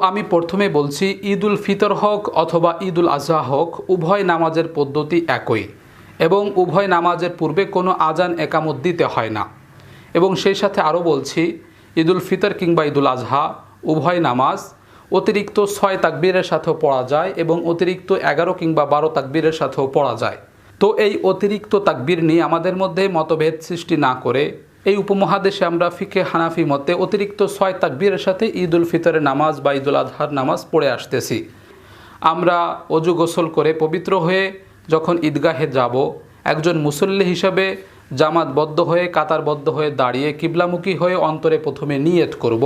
আমি প্রথমে বলছি, ঈদ উল ফিতর হোক অথবা ঈদ উল আজহা হোক, উভয় নামাজের পদ্ধতি একই এবং উভয় নামাজের পূর্বে কোনো আজান একামত দিতে হয় না। এবং সেই সাথে আরও বলছি, ঈদ উল ফিতর কিংবা ঈদ উল আজহা উভয় নামাজ অতিরিক্ত 6 তাকবীরের সাথেও পড়া যায় এবং অতিরিক্ত 11 কিংবা 12 তাকবীরের সাথেও পড়া যায়। তো এই অতিরিক্ত তাকবীর নিয়ে আমাদের মধ্যে মতভেদ সৃষ্টি না করে এই উপমহাদেশে আমরা ফিকে হানাফি মতে অতিরিক্ত 6 তাকবীরের সাথে ঈদ উল ফিতরের নামাজ বা ঈদ উল আজহার নামাজ পড়ে আসতেছি। আমরা অজু গোসল করে পবিত্র হয়ে যখন ঈদগাহে যাব, একজন মুসল্লি হিসাবে জামাতবদ্ধ হয়ে কাতারবদ্ধ হয়ে দাঁড়িয়ে কিবলামুখী হয়ে অন্তরে প্রথমে নিয়ত করব।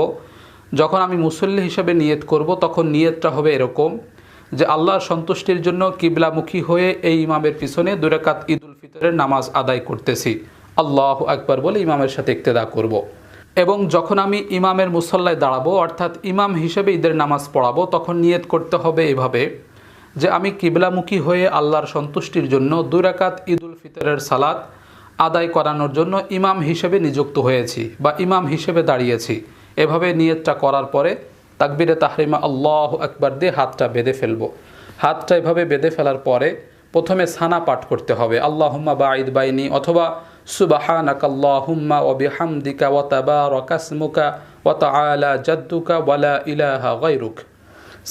যখন আমি মুসল্লি হিসাবে নিয়ত করব, তখন নিয়তটা হবে এরকম যে আল্লাহর সন্তুষ্টির জন্য কিবলামুখী হয়ে এই ইমামের পিছনে 2 রাকাত ঈদ উল ফিতরের নামাজ আদায় করতেছি, আল্লাহু আকবার বলে ইমামের সাথে ইক্তেদা করব। এবং যখন আমি ইমামের মুসল্লায় দাঁড়াবো, অর্থাৎ ইমাম হিসেবে ঈদের নামাজ পড়াবো, তখন নিয়ত করতে হবে এভাবে যে আমি কিবলামুখী হয়ে আল্লাহর সন্তুষ্টির জন্য 2 রাকাত ঈদ উল ফিতরের সালাত আদায় করানোর জন্য ইমাম হিসেবে নিযুক্ত হয়েছি বা ইমাম হিসেবে দাঁড়িয়েছি। এভাবে নিয়তটা করার পরে তাকবীরে তাহরিমা আল্লাহু আকবার দিয়ে হাতটা বেঁধে ফেলবো। হাতটা এভাবে বেঁধে ফেলার পরে প্রথমে সানা পাঠ করতে হবে, আল্লাহুম্মা বাঈদ বাইনি অথবা সুবহানাকাল্লাহুম্মা ওয়া বিহামদিকা ওয়া তাবারাকা ইসমুকা ওয়া তাআলা জাদ্দুকা ওয়া লা ইলাহা গায়রুক।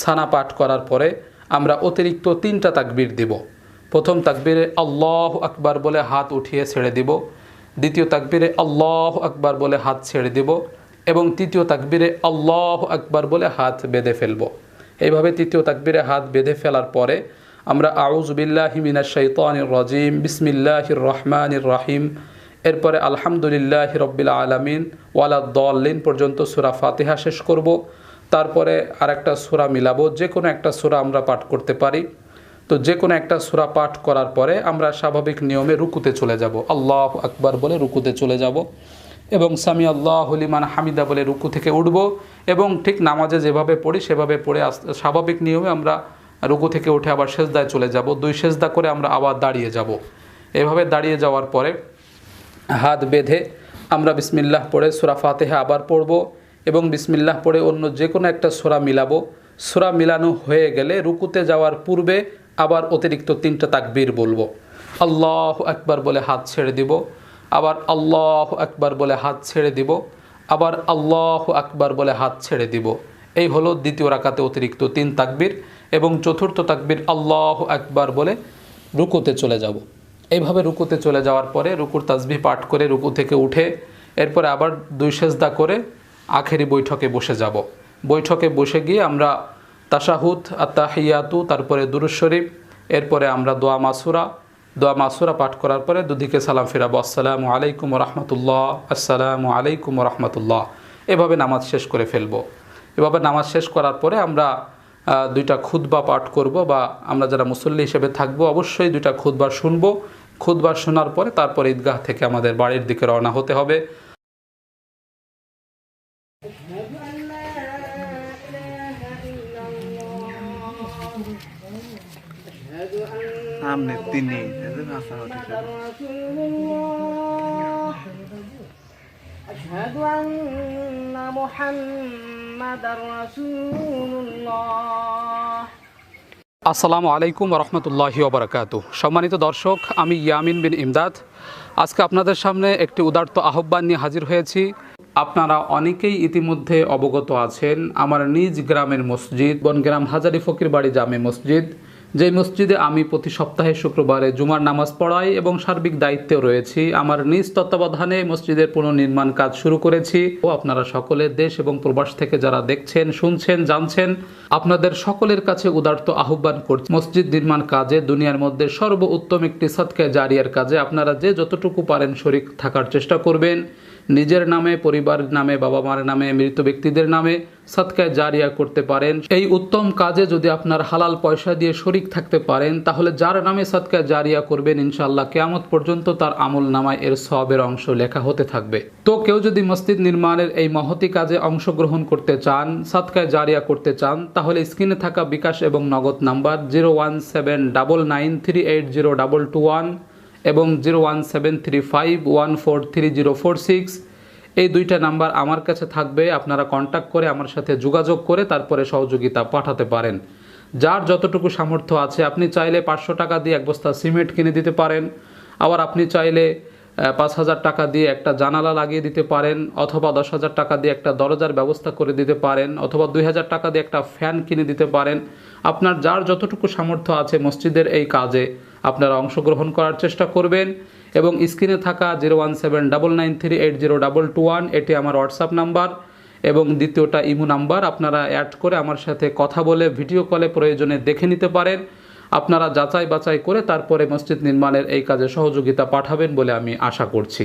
সানা পাঠ করার পরে আমরা অতিরিক্ত 3টা তাকবীর দিব। প্রথম তাকবীরে আল্লাহু আকবার বলে হাত উঠিয়ে ছেড়ে দিব, দ্বিতীয় তাকবীরে আল্লাহু আকবার বলে হাত ছেড়ে দিব এবং তৃতীয় তাকবীরে আল্লাহু আকবার বলে হাত বেঁধে ফেলব। এইভাবে তৃতীয় তাকবীরে হাত বেঁধে ফেলার পরে আমরা আউযু বিল্লাহি মিনাশ শাইতানির রাজিম বিসমিল্লাহির রহমানির রহিম, এরপরে আলহামদুলিল্লাহি রাব্বিল আলামিন ওয়ালাদ-দাল্লিন পর্যন্ত সূরা ফাতিহা শেষ করব। তারপরে আরেকটা সূরা মিলাবো, যে কোনো একটা সূরা আমরা পাঠ করতে পারি। তো যে কোনো একটা সূরা পাঠ করার পরে আমরা স্বাভাবিক নিয়মে রুকুতে চলে যাব, আল্লাহু আকবার বলে রুকুতে চলে যাব এবং সামি আল্লাহু লিমান হামিদা বলে রুকু থেকে উঠব এবং ঠিক নামাজে যেভাবে পড়ি সেভাবে পড়ে স্বাভাবিক নিয়মে আমরা রুকু থেকে উঠে আবার সেজদায় চলে যাব। 2 সেজদা করে আমরা আবার দাঁড়িয়ে যাব। এভাবে দাঁড়িয়ে যাওয়ার পরে হাত বেঁধে আমরা বিসমিল্লাহ পড়ে সূরা ফাতিহা আবার পড়ব এবং বিসমিল্লাহ পড়ে অন্য যে কোনো একটা সূরা মিলাবো। সূরা মিলানো হয়ে গেলে রুকুতে যাওয়ার পূর্বে আবার অতিরিক্ত 3টা তাকবীর বলবো, আল্লাহু আকবার বলে হাত ছেড়ে দিব, আবার আল্লাহু আকবার বলে হাত ছেড়ে দিব, আবার আল্লাহু আকবার বলে হাত ছেড়ে দিব। এই হলো দ্বিতীয় রাকাতে অতিরিক্ত 3 তাকবীর এবং চতুর্থ তাকবীর আল্লাহু আকবার বলে রুকুতে চলে যাব। এইভাবে রুকুতে চলে যাওয়ার পরে রুকুর তাসবিহ পাঠ করে রুকু থেকে উঠে এরপরে আবার 2 সেজদা করে আখেরি বৈঠকে বসে যাব। বৈঠকে বসে গিয়ে আমরা তাশাহুদ, আত-তাহিয়াতু, তারপরে দুরূদ শরীফ, এরপরে আমরা দোয়া মাসুরা পাঠ করার পরে দুদিকে সালাম ফিরাবো, আসসালামু আলাইকুম ওয়া রাহমাতুল্লাহ, আসসালামু আলাইকুম ওয়া রাহমাতুল্লাহ। এভাবে নামাজ শেষ করে ফেলবো। এভাবে নামাজ শেষ করার পরে আমরা 2টা খুতবা পাঠ করব বা আমরা যারা মুসল্লি হিসেবে থাকবো অবশ্যই 2টা খুতবা শুনবো। খুতবা শোনার পরে তারপরে ঈদগাহ থেকে আমাদের বাড়ির দিকে রওনা হতে হবে। সামনে তিনি أشهد أن محمدًا رسول الله। আসসালামু আলাইকুম ওয়া রাহমাতুল্লাহি ওয়া বারাকাতুহু। সম্মানিত দর্শক, আমি ইয়ামিন বিন ইমদাদ আজকে আপনাদের সামনে একটি উদারত আহ্বান নিয়ে হাজির হয়েছি। আপনারা অনেকেই ইতিমধ্যে অবগত আছেন আমার নিজ গ্রামের মসজিদ বনগ্রাম হাজারি ফকির বাড়ি জামে মসজিদ, যেই মসজিদে আমি প্রতি সপ্তাহে শুক্রবারে জুমার নামাজ পড়াই এবং সার্বিক দায়িত্বে রয়েছি। আমার নিজ তত্ত্বাবধানে মসজিদের পুনর্নির্মাণ কাজ শুরু করেছি। ও আপনারা সকলে দেশ এবং প্রবাস থেকে যারা দেখছেন, শুনছেন, জানছেন, আপনাদের সকলের কাছে উদারত আহ্বান করছি, মসজিদ নির্মাণ কাজে দুনিয়ার মধ্যে সর্বোত্তম একটি সাদকা জারিয়ার কাজে আপনারা যে যতটুকু পারেন শরীক থাকার চেষ্টা করবেন। নিজের নামে, পরিবারের নামে, বাবা মার নামে, মৃত ব্যক্তিদের নামে সাদকা জারিয়া করতে পারেন। এই উত্তম কাজে যদি আপনার হালাল পয়সা দিয়ে শরীক থাকতে পারেন, তাহলে যার নামে সাদকা জারিয়া করবেন ইনশাআল্লাহ কিয়ামত পর্যন্ত তার আমল নামায় এর সওয়াবের অংশ লেখা হতে থাকবে। তো কেউ যদি মসজিদ নির্মাণের এই মহতি কাজে অংশগ্রহণ করতে চান, সাদকা জারিয়া করতে চান, তাহলে স্ক্রিনে থাকা বিকাশ এবং নগদ নাম্বার 01799380221 এবং 01735143046 এই দুইটা নাম্বার আমার কাছে থাকবে, আপনারা কন্ট্যাক্ট করে আমার সাথে যোগাযোগ করে তারপরে সহযোগিতা পাঠাতে পারেন। যার যতটুকু সামর্থ্য আছে, আপনি চাইলে 500 টাকা দিয়ে এক বস্তা সিমেন্ট কিনে দিতে পারেন, আবার আপনি চাইলে 5,000 টাকা দিয়ে একটা জানালা লাগিয়ে দিতে পারেন, অথবা 10,000 টাকা দিয়ে একটা দরজার ব্যবস্থা করে দিতে পারেন, অথবা 2,000 টাকা দিয়ে একটা ফ্যান কিনে দিতে পারেন। আপনার যার যতটুকু সামর্থ্য আছে মসজিদের এই কাজে আপনারা অংশগ্রহণ করার চেষ্টা করবেন। এবং স্ক্রিনে থাকা 01799380221 এটি আমার হোয়াটসঅ্যাপ নাম্বার, এবং দ্বিতীয়টা ইমো নাম্বার। আপনারা অ্যাড করে আমার সাথে কথা বলে ভিডিও কলে প্রয়োজনে দেখে নিতে পারেন। আপনারা যাচাই বাছাই করে তারপরে মসজিদ নির্মাণের এই কাজে সহযোগিতা পাঠাবেন বলে আমি আশা করছি।